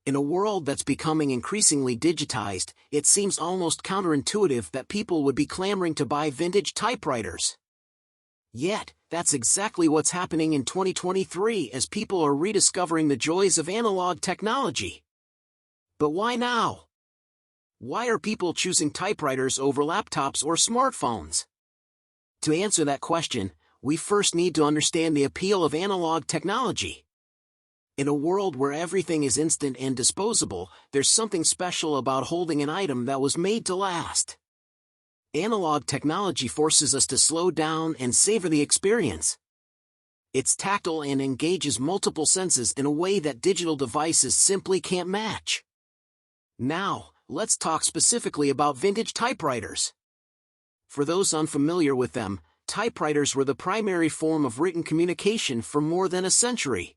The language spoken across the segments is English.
In a world that's becoming increasingly digitized, it seems almost counterintuitive that people would be clamoring to buy vintage typewriters. Yet, that's exactly what's happening in 2023 as people are rediscovering the joys of analog technology. But why now? Why are people choosing typewriters over laptops or smartphones? To answer that question, we first need to understand the appeal of analog technology. In a world where everything is instant and disposable, there's something special about holding an item that was made to last. Analog technology forces us to slow down and savor the experience. It's tactile and engages multiple senses in a way that digital devices simply can't match. Now, let's talk specifically about vintage typewriters. For those unfamiliar with them, typewriters were the primary form of written communication for more than a century.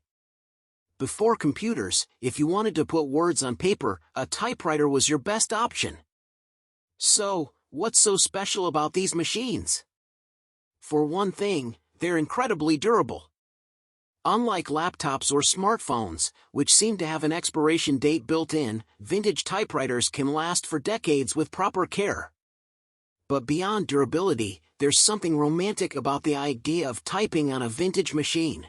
Before computers, if you wanted to put words on paper, a typewriter was your best option. So, what's so special about these machines? For one thing, they're incredibly durable. Unlike laptops or smartphones, which seem to have an expiration date built in, vintage typewriters can last for decades with proper care. But beyond durability, there's something romantic about the idea of typing on a vintage machine.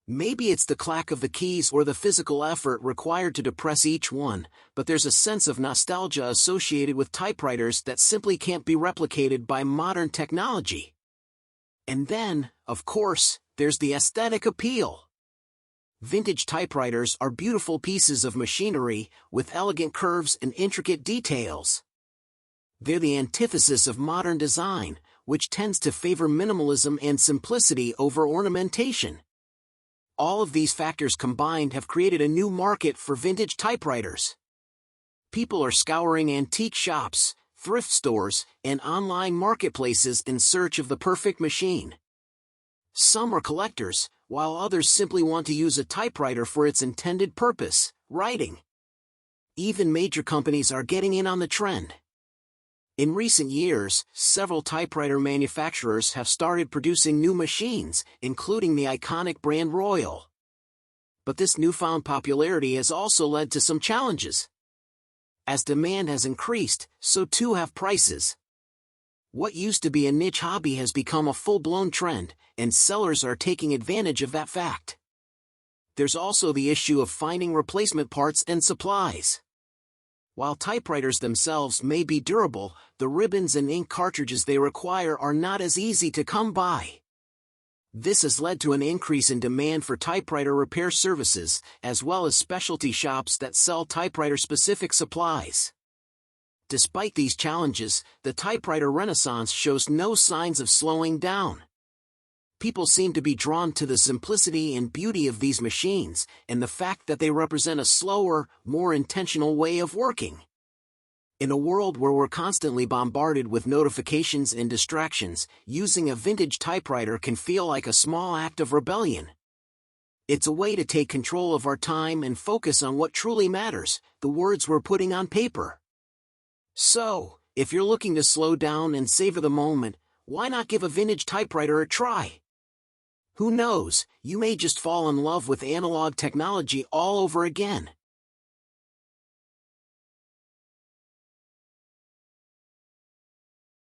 Maybe it's the clack of the keys or the physical effort required to depress each one, but there's a sense of nostalgia associated with typewriters that simply can't be replicated by modern technology. And then, of course, there's the aesthetic appeal. Vintage typewriters are beautiful pieces of machinery, with elegant curves and intricate details. They're the antithesis of modern design, which tends to favor minimalism and simplicity over ornamentation. All of these factors combined have created a new market for vintage typewriters. People are scouring antique shops, thrift stores, and online marketplaces in search of the perfect machine. Some are collectors, while others simply want to use a typewriter for its intended purpose, writing. Even major companies are getting in on the trend. In recent years, several typewriter manufacturers have started producing new machines, including the iconic brand Royal. But this newfound popularity has also led to some challenges. As demand has increased, so too have prices. What used to be a niche hobby has become a full-blown trend, and sellers are taking advantage of that fact. There's also the issue of finding replacement parts and supplies. While typewriters themselves may be durable, the ribbons and ink cartridges they require are not as easy to come by. This has led to an increase in demand for typewriter repair services, as well as specialty shops that sell typewriter-specific supplies. Despite these challenges, the typewriter renaissance shows no signs of slowing down. People seem to be drawn to the simplicity and beauty of these machines, and the fact that they represent a slower, more intentional way of working. In a world where we're constantly bombarded with notifications and distractions, using a vintage typewriter can feel like a small act of rebellion. It's a way to take control of our time and focus on what truly matters, the words we're putting on paper. So, if you're looking to slow down and savor the moment, why not give a vintage typewriter a try? Who knows, you may just fall in love with analog technology all over again.